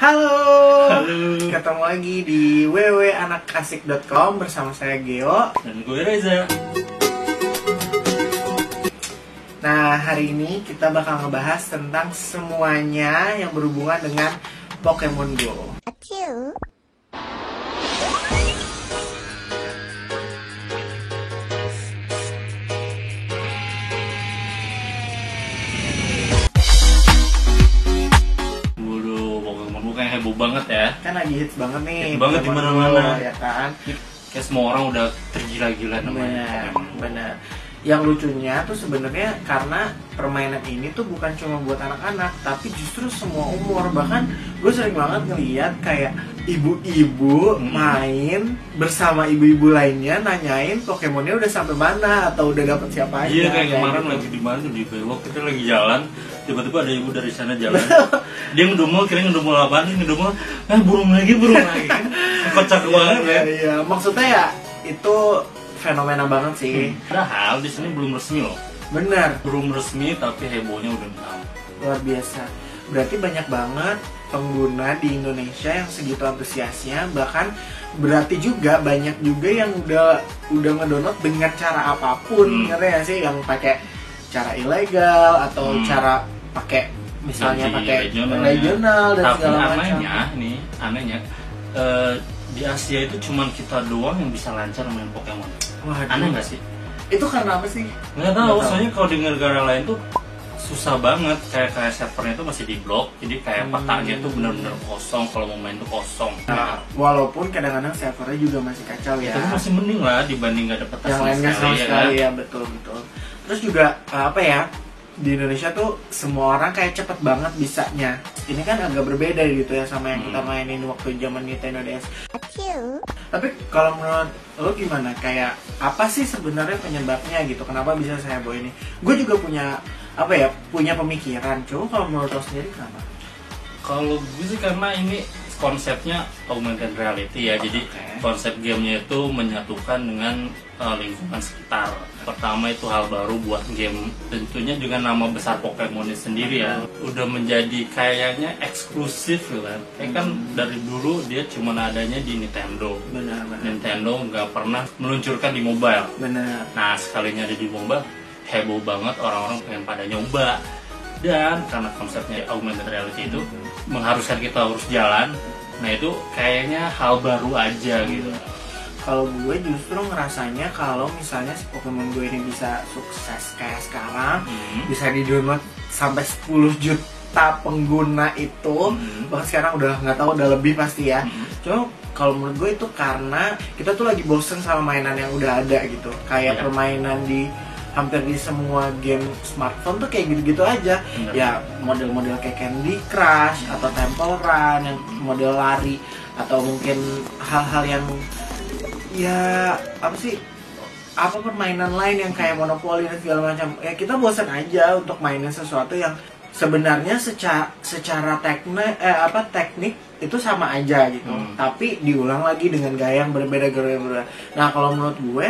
Halo. Halo. Ketemu lagi di www.anakasik.com bersama saya Geo Dan gue Reza. Nah, hari ini kita bakal ngebahas tentang semuanya yang berhubungan dengan Pokemon Go. Pokemon bukan heboh banget ya. Kan lagi hits banget nih. Hits banget Pokemon dimana-mana. Go, ya kan? Kayak semua orang udah tergila-gila namanya. Benar. Yang lucunya tuh sebenarnya karena permainan ini tuh bukan cuma buat anak-anak, tapi justru semua umur. Bahkan gue sering banget ngeliat kayak ibu-ibu main bersama ibu-ibu lainnya, nanyain Pokemonnya udah sampai mana atau udah dapet siapa aja. Iya, kayak kemarin gitu. lagi di mana tuh, di Bewok, kita lagi jalan, tiba-tiba ada ibu dari sana jalan. Dia ngedumel, kira ngedumel apaan nih, ngedumel, burung lagi kan. Kocak banget ya. Iya, maksudnya ya itu fenomena banget sih. Padahal di sini belum resmi loh. Bener, Belum resmi tapi hebohnya udah tahu. luar biasa. Berarti banyak banget pengguna di Indonesia yang segitu antusiasnya. Bahkan berarti juga banyak juga yang udah ngedownload dengan cara apapun, ngerti ya sih, yang pakai cara ilegal atau cara pakai misalnya pakai regional dan tapi segala macam. anehnya di Asia itu cuman kita doang yang bisa lancar main Pokemon. Waduh. Aneh nggak sih? Itu karena apa sih? Nggak tahu. Soalnya kalau di negara lain tuh susah banget, kayak servernya tuh masih di blok, jadi kayak petanya tuh benar-benar kosong, kalau mau main tuh kosong. Nah, walaupun kadang-kadang servernya juga masih kacau ya. Itu masih mending lah dibanding nggak ada peta Yang sama lainnya sama sekali, sekali ya. ya, betul. Terus juga apa ya, di Indonesia tuh semua orang kayak cepet banget bisanya. Ini kan agak berbeda gitu ya sama yang kita mainin waktu zaman Nintendo DS. Tapi kalau menurut lo gimana? Kayak apa sih sebenarnya penyebabnya gitu? Kenapa bisa seheboh ini? Gue juga punya punya pemikiran. Coba kalau menurut lo sendiri kenapa? Kalau gue sih karena ini konsepnya augmented reality ya, jadi konsep gamenya itu menyatukan dengan lingkungan sekitar. Pertama itu hal baru buat game, tentunya dengan nama besar Pokemonnya sendiri ya, udah menjadi kayaknya eksklusif kan. Kan dari dulu dia cuma adanya di Nintendo. Benar. Nintendo nggak pernah meluncurkan di mobile. Benar. Nah sekalinya ada di mobile, heboh banget, orang-orang pengen pada nyoba. Dan karena konsepnya augmented reality itu mengharuskan kita harus jalan, nah itu kayaknya hal baru aja gitu. Kalau gue justru ngerasanya kalau misalnya si Pokemon Go ini bisa sukses kayak sekarang, bisa di-download sampai 10 juta pengguna itu, bahkan sekarang udah nggak tahu udah lebih pasti ya. Cuma kalau menurut gue itu karena kita tuh lagi bosen sama mainan yang udah ada gitu, kayak permainan di hampir di semua game smartphone tuh kayak gitu-gitu aja. Ya model-model kayak Candy Crush atau Temple Run yang model lari, atau mungkin hal-hal yang ya permainan lain yang kayak Monopoly dan segala macam. Ya kita bosan aja untuk mainin sesuatu yang sebenarnya secara teknik itu sama aja gitu, tapi diulang lagi dengan gaya yang berbeda. Nah kalau menurut gue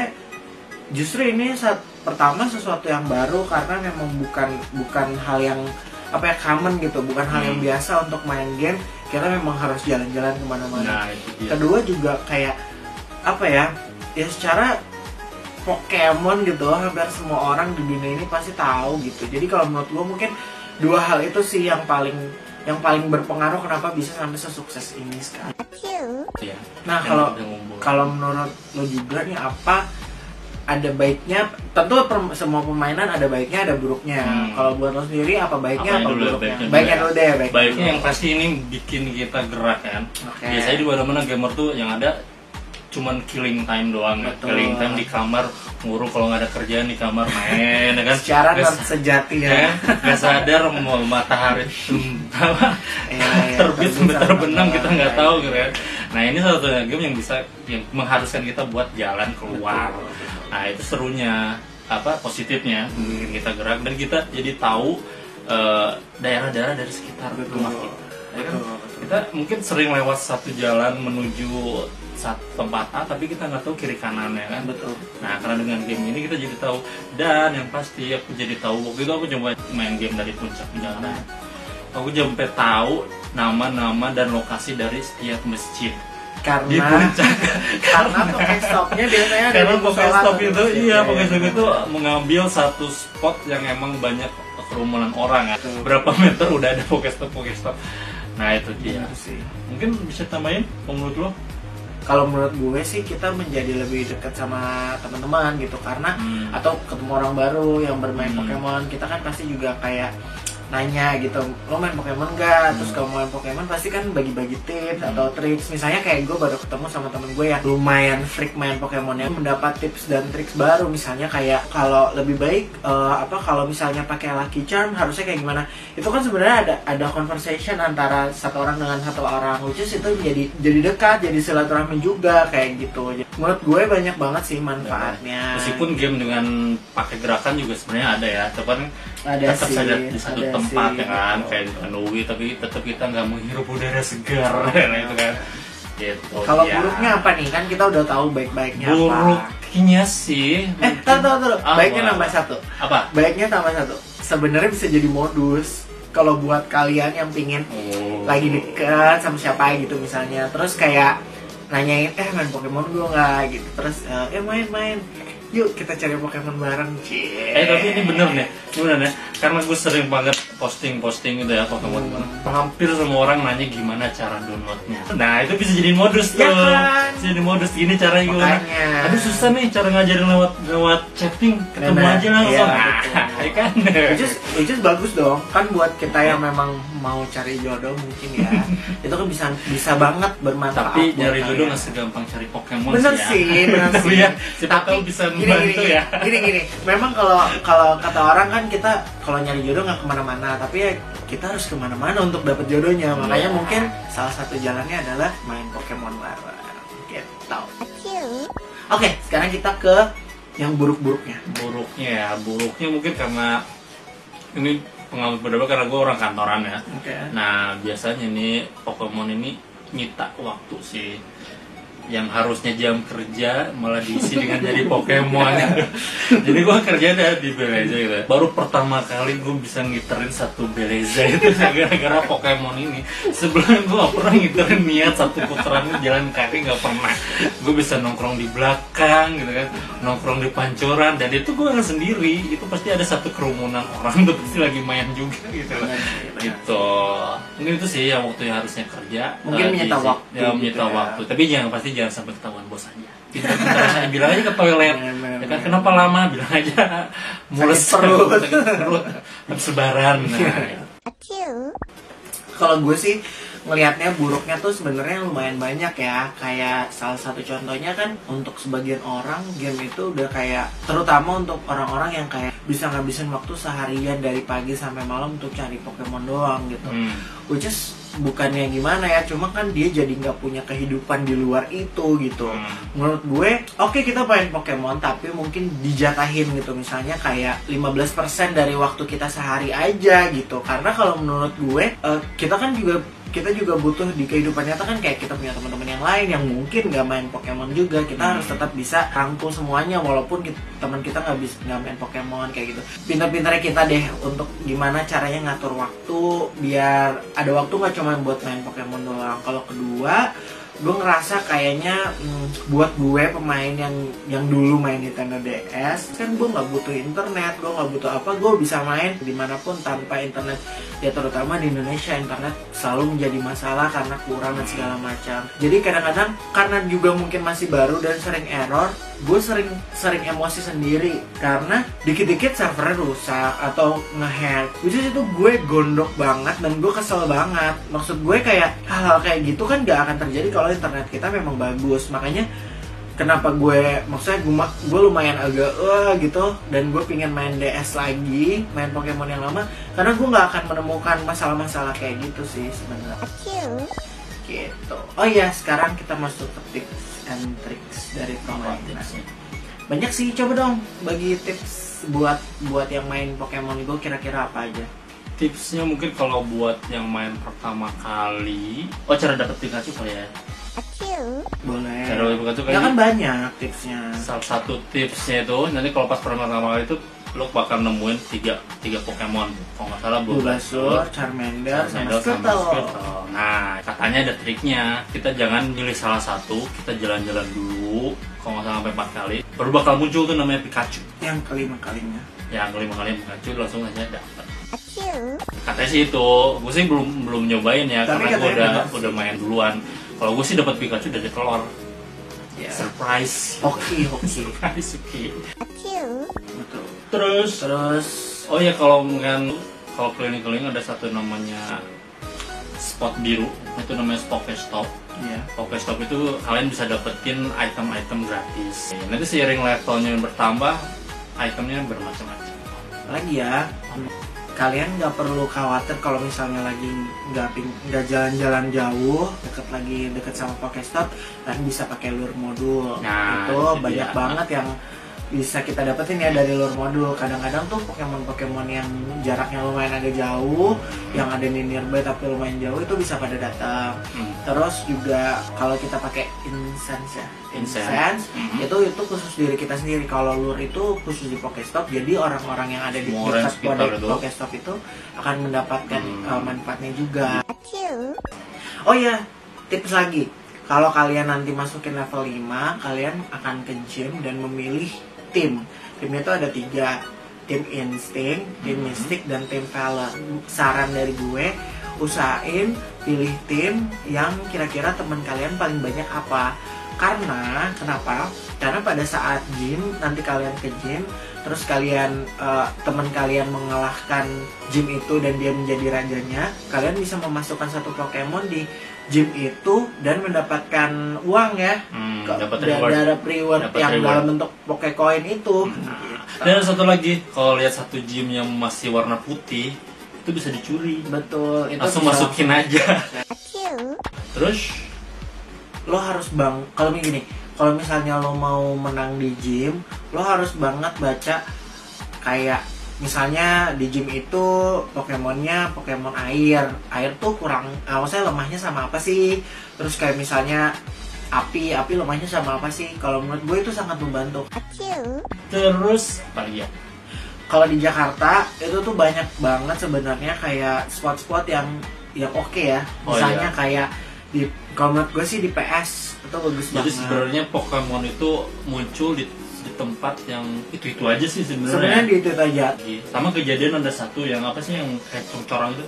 justru ini pertama sesuatu yang baru karena memang bukan hal yang common gitu, bukan hal yang biasa untuk main game. Kita memang harus jalan-jalan kemana-mana. Kedua juga kayak ya secara Pokemon gitu, hampir semua orang di dunia ini pasti tahu gitu. Jadi kalau menurut gue mungkin dua hal itu sih yang paling berpengaruh kenapa bisa sampai sesukses ini sekarang. Nah kalau menurut lo juga nih, apa ada baiknya? Tentu semua permainan ada baiknya ada buruknya. Kalau buat lo sendiri apa baiknya apa buruknya? Baiknya dulu deh. Baiknya yang pasti ini bikin kita gerak kan. Biasanya di mana-mana gamer tuh yang ada cuman killing time doang. Killing time di kamar ngurung, kalau nggak ada kerjaan di kamar main kan. Secara sejati ya. Nggak sadar mau matahari terbit sampai terbenam kita nggak tahu gitu kan. Nah ini satu-satunya game yang mengharuskan kita buat jalan keluar. Nah itu serunya, positifnya bikin kita gerak dan kita jadi tahu daerah-daerah dari sekitar rumah kita. Ya kan? Kita mungkin sering lewat satu jalan menuju satu tempat A, tapi kita nggak tahu kiri kanannya kan. Betul. Nah karena dengan game ini kita jadi tahu, dan yang pasti aku jadi tahu waktu itu aku coba main game dari puncak Jakarta. Aku sampai tahu nama-nama dan lokasi dari setiap masjid di Karena puncak. karena Pokestopnya biasanya ada Karena di musola Pokestop atau di itu, masjid. iya, Ya, Pokestop ya. itu mengambil satu spot yang emang banyak kerumunan orang ya. Betul. Berapa meter udah ada Pokestop. Nah itu dia. Gitu sih. Mungkin bisa tambahin menurut lo? Kalau menurut gue sih kita menjadi lebih dekat sama teman-teman gitu karena atau ketemu orang baru yang bermain Pokemon, kita kan pasti juga kayak nanya gitu, lo main Pokemon nggak? Terus kalau main Pokemon pasti kan bagi-bagi tips atau triks. Misalnya kayak gue baru ketemu sama temen gue yang lumayan freak main Pokemon, yang mendapat tips dan triks baru. Misalnya kayak kalau lebih baik kalau misalnya pakai Lucky Charm harusnya kayak gimana? Itu kan sebenarnya ada conversation antara satu orang dengan satu orang, which is itu jadi dekat, jadi silaturahmi juga kayak gitu. Menurut gue banyak banget sih manfaatnya. Meskipun game dengan pakai gerakan juga sebenarnya ada ya, cuman Ada tetap sih, saja di satu ada tempat sih, ya kan, gitu. kayak di Kanui, tapi tetap kita nggak menghirup udara segar. Nah itu kan gitu. Kalau ya. buruknya apa nih? Kan kita udah tahu baik-baiknya apa. Buruknya sih Tahu. Ah, Baiknya apa? nambah satu. apa? Baiknya tambah satu. Sebenarnya bisa jadi modus. Kalau buat kalian yang pingin lagi deket sama siapa gitu misalnya, terus kayak nanyain main Pokemon gue nggak gitu, terus main, yuk kita cari Pokemon bareng. Tapi ini bener nih, karena gue sering banget posting gitu ya Pokemon. Hampir semua orang nanya gimana cara downloadnya. Nah itu bisa jadi modus tuh. Ya kan? Bisa jadi modus, gini caranya gimana? Makanya. Aduh susah nih cara ngajarin lewat chatting, ketemu Nah, aja langsung. iya, Nah, betul. ya kan? Which is bagus dong, kan buat kita yang memang mau cari jodoh mungkin ya. Itu kan bisa banget bermanfaat. Tapi buat nyari jodoh kalian. nggak segampang cari Pokemon Bener sih sih, bener Tapi sih. ya, siapa tahu bisa membantu ya. Gini. Memang kalau kata orang kan kita kalau nyari jodoh nggak kemana-mana, tapi ya kita harus kemana-mana untuk dapet jodohnya. Makanya Iya. mungkin salah satu jalannya adalah main Pokemon bareng. Gitu. Oke, sekarang kita ke yang buruk-buruknya. Buruknya mungkin karena ini pengalaman berbeda karena gue orang kantoran ya. Oke. Nah biasanya nih Pokemon ini nyita waktu sih, yang harusnya jam kerja malah diisi dengan jadi Pokemon. Jadi gue kerja di Beleza gitu. Baru pertama kali gue bisa ngiterin satu Beleza itu gara-gara Pokemon ini. Sebelumnya gue gak pernah ngiterin niat satu putaran jalan kaki, gak pernah. Gue bisa nongkrong di belakang gitu kan, nongkrong di pancoran, dan itu gue gak sendiri. Itu pasti ada satu kerumunan orang tuh pasti lagi main juga gitu loh. Gitu. Mungkin itu sih yang waktu yang harusnya kerja. Mungkin menyita waktu Ya menyita gitu ya. waktu. Tapi jangan sampai ketahuan bos aja. Pintar-pintar aja, bilang aja ke toilet. Bener. Ya kan kenapa lama? Bilang aja mules Sakit perut, habis lebaran. Nah, Kalau gue sih ngelihatnya buruknya tuh sebenarnya lumayan banyak ya. Kayak salah satu contohnya kan untuk sebagian orang game itu udah kayak, terutama untuk orang-orang yang kayak bisa ngabisin waktu seharian dari pagi sampai malam untuk cari Pokemon doang gitu. Which is bukannya gimana ya, cuma kan dia jadi nggak punya kehidupan di luar itu gitu. Menurut gue, oke, kita main Pokemon tapi mungkin dijatahin gitu, misalnya kayak 15% dari waktu kita sehari aja gitu. Karena kalau menurut gue, kita juga butuh di kehidupan nyata kan, kayak kita punya teman-teman yang lain yang mungkin nggak main Pokemon juga. Kita harus tetap bisa rangkul semuanya walaupun teman kita nggak main Pokemon kayak gitu. Pintar-pintarnya kita deh untuk gimana caranya ngatur waktu biar ada waktu nggak cuma buat main Pokemon doang. Kalau kedua, gue ngerasa kayaknya buat gue pemain yang dulu main Nintendo DS kan, gue nggak butuh internet, gue nggak butuh apa, gue bisa main dimanapun tanpa internet. Ya terutama di Indonesia internet selalu menjadi masalah karena kurang dan segala macam. Jadi kadang-kadang karena juga mungkin masih baru dan sering error, gue sering emosi sendiri karena dikit-dikit servernya rusak atau ngehack. Which is itu gue gondok banget dan gue kesel banget. Maksud gue kayak hal-hal kayak gitu kan gak akan terjadi kalau internet kita memang bagus. Makanya kenapa gue lumayan agak gitu, dan gue pingin main DS lagi, main Pokemon yang lama, karena gue nggak akan menemukan masalah-masalah kayak gitu sih sebenarnya. Gitu. Oh iya, sekarang kita masuk ke tips and tricks dari permainan. Banyak sih, coba dong bagi tips buat yang main Pokemon Go, kira-kira apa aja? tipsnya mungkin kalau buat yang main pertama kali, cara dapet Pikachu kali ya. Boleh. Cara dapet Pikachu Ya kan kayaknya banyak tipsnya. salah satu tipsnya itu nanti kalau pas pertama kali itu lo bakal nemuin tiga Pokemon. Kalau nggak salah Bulbasaur, Charmander, sama Squirtle. Nah, katanya ada triknya. Kita jangan milih salah satu, kita jalan-jalan dulu. Kalau nggak salah sampai 4 kali, baru bakal muncul tuh namanya Pikachu. Yang kelima kalinya. Yang kelima kali Pikachu langsung aja dapat. Katanya sih itu, gue sih belum nyobain ya, Tapi karena gue udah main duluan. Kalau gue sih dapat Pikachu dari telur. Ya. Surprise. Oke. Surprise, oke. Betul. Terus, Terus, oh ya kalau keliling-keliling ada satu namanya spot biru, itu namanya Pokestop. ya. Pokestop itu kalian bisa dapetin item-item gratis. Nanti seiring levelnya bertambah, itemnya bermacam-macam. Lagi ya, kalian nggak perlu khawatir kalau misalnya lagi nggak jalan-jalan jauh, deket sama Pokestop, dan bisa pakai lure modul. Nah, itu itu banyak dia. banget yang bisa kita dapetin ya dari lure modul. Kadang-kadang tuh Pokemon yang jaraknya lumayan agak jauh, yang ada di nearby tapi lumayan jauh, itu bisa pada datang. Terus juga kalau kita pakai incense, itu khusus diri kita sendiri. Kalau lure itu khusus di Pokestop, jadi orang-orang yang ada di Semua orang dekat sekitar itu. Pokestop itu akan mendapatkan manfaatnya juga. Oh ya, tips lagi. Kalau kalian nanti masukin level 5, kalian akan ke gym dan memilih tim. Timnya itu ada 3, tim Instinct, tim Mystic, dan tim Valor. Saran dari gue, usahain pilih tim yang kira-kira teman kalian paling banyak apa. Karena, kenapa? Karena pada saat gym, nanti kalian ke gym, terus teman kalian mengalahkan gym itu dan dia menjadi rajanya, kalian bisa memasukkan satu Pokemon di gym itu dan mendapatkan uang ya. Dapat reward yang dalam bentuk Pokecoin itu. Dan satu lagi, kalau lihat satu gym yang masih warna putih, itu bisa dicuri. Betul, itu Langsung bisa masukin aja. Terus lo harus kalau begini, kalau misalnya lo mau menang di gym, lo harus banget baca kayak misalnya di gym itu Pokemonnya Pokemon air tuh kurang, maksudnya lemahnya sama apa sih? Terus kayak misalnya api lemahnya sama apa sih? Kalau menurut gue itu sangat membantu. Terus apa lagi ya? Kalau di Jakarta itu tuh banyak banget sebenarnya kayak spot-spot yang oke ya. Misalnya kayak kalau menurut gue sih di PS itu bagus banget. Jadi sebenarnya Pokemon itu muncul di tempat yang itu aja sih sebenarnya. Sebenarnya di itu aja. Sama kejadian ada satu yang apa sih yang kayak corang itu,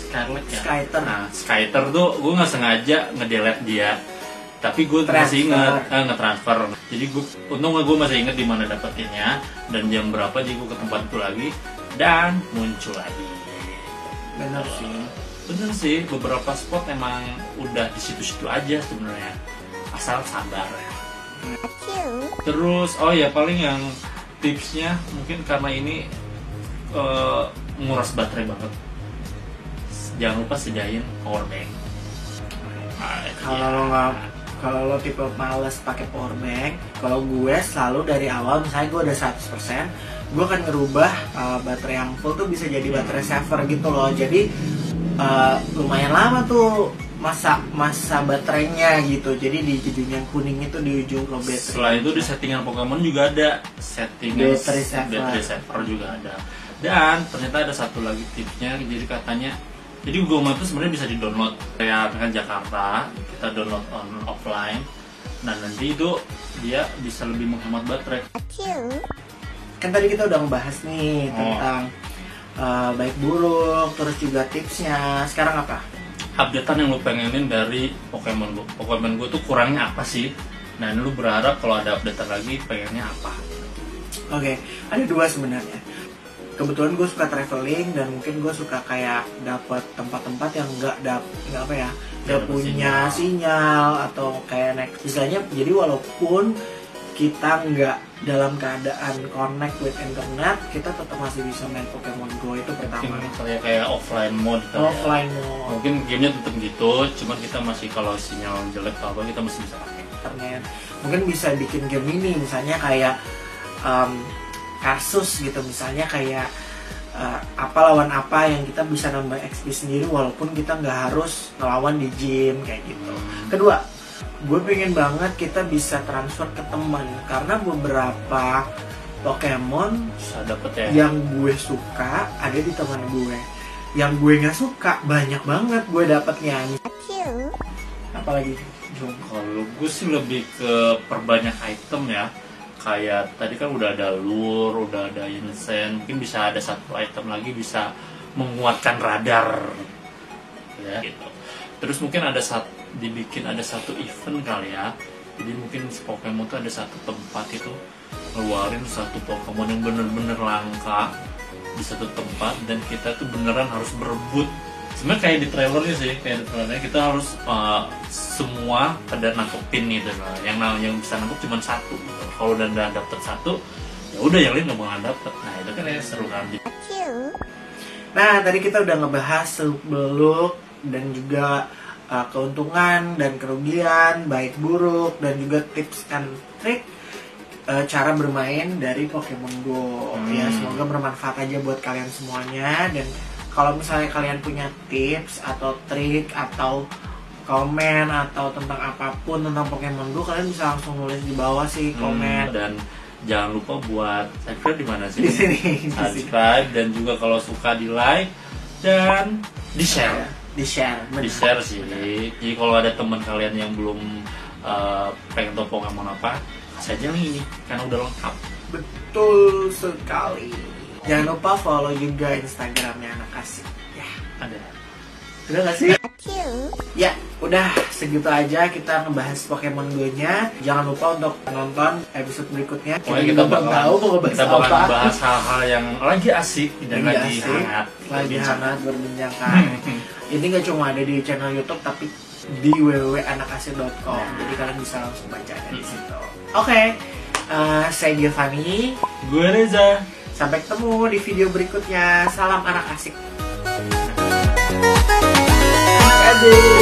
Scarlet ya. Skyter. Nah, Skyter tuh gue nggak sengaja ngedelete dia, tapi gue masih ingat nge-transfer. Jadi untung gue masih ingat di mana dapetinnya dan jam berapa. Jadi gue ke tempat itu lagi dan muncul lagi. Bener sih, beberapa spot emang udah di situ-situ aja sebenarnya, asal sabar ya. Terus oh ya paling yang tipsnya mungkin karena ini nguras baterai banget, jangan lupa sediain power bank. Kalau lo tipe males pakai power bank, kalau gue selalu dari awal, misalnya gue udah 100%, gue akan ngerubah baterai yang full tuh bisa jadi baterai saver gitu loh. Jadi lumayan lama tuh masa baterainya gitu. Jadi di ujung yang kuning itu di ujung low battery. Setelah itu di settingan Pokemon juga ada settingan battery saver juga ada. Dan ternyata ada satu lagi tipsnya. Jadi katanya, jadi Google Maps itu sebenarnya bisa di-download kayak kan Jakarta, kita download offline. Nah nanti itu dia bisa lebih menghemat baterai. Kan tadi kita udah ngebahas nih tentang baik buruk, terus juga tipsnya. Sekarang apa? Updatean yang lu pengenin dari Pokemon Go. Pokemon Go tuh kurangnya apa sih? Nah lu berharap kalau ada updatean lagi pengennya apa? Oke, ada 2 sebenarnya. Kebetulan gue suka traveling dan mungkin gue suka kayak dapat tempat-tempat yang nggak punya sinyal atau kayak naik misalnya. Jadi walaupun kita nggak dalam keadaan connect with internet, kita tetap masih bisa main Pokemon Go. Itu pertama. Mungkin kayak offline mode offline mode. Mungkin gamenya tetap gitu, cuman kita masih kalau sinyal jelek atau apa kita masih bisa pakai internet. Mungkin bisa bikin game ini misalnya kayak kasus gitu, misalnya kayak apa lawan apa yang kita bisa nambah XP sendiri walaupun kita nggak harus ngelawan di gym kayak gitu. Kedua, gue pengen banget kita bisa transfer ke teman, karena beberapa Pokemon Bisa dapet ya. yang gue suka ada di teman gue. Yang gue nggak suka banyak banget gue dapetnya. Apalagi Jung? Kalau gue sih lebih ke perbanyak item ya. Kayak tadi kan udah ada lure, udah ada insen, mungkin bisa ada satu item lagi bisa menguatkan radar, ya gitu. Terus mungkin dibikin ada satu event kali ya. Jadi mungkin si Pokemon tuh ada satu tempat itu ngeluarin satu Pokemon yang bener-bener langka di satu tempat dan kita tuh beneran harus berebut. Sebenarnya kayak di trailernya sih, kita harus semua pada nangkepin gitu lah. Yang bisa nangkep cuma satu. Gitu. Kalau udah dapet satu, ya udah yang lain nggak bakal dapet. Nah itu kan yang seru kan. Nah tadi kita udah ngebahas seluk-beluk dan juga keuntungan dan kerugian, baik buruk dan juga tips and trick cara bermain dari Pokemon Go. Ya semoga bermanfaat aja buat kalian semuanya. Dan kalau misalnya kalian punya tips atau trik atau komen atau tentang apapun tentang Pokemon Go, kalian bisa langsung nulis di bawah sih komen. Dan jangan lupa buat subscribe di mana sih? Di sini. Subscribe dan juga kalau suka di like dan di share. Di share. Di share sih. Jadi kalau ada teman kalian yang belum pengen tahu Pokemon apa, kasih aja link ini karena udah lengkap. Betul sekali. Jangan lupa follow juga Instagramnya Anak Asik. Ya, Ada. udah gak sih? Ya, udah segitu aja kita ngebahas Pokemon Go-nya. Jangan lupa untuk nonton episode berikutnya. Pokoknya juga belum tahu mau ngebahas apa. bahas hal-hal yang lagi asik dan lagi asik, hangat. lagi hangat berbincangkan. Ini gak cuma ada di channel YouTube tapi di www.anakasik.com. Jadi kalian bisa langsung baca dari situ. Oke, saya Giovanni. Gue Reza. Sampai ketemu di video berikutnya. Salam anak asik. Aduh.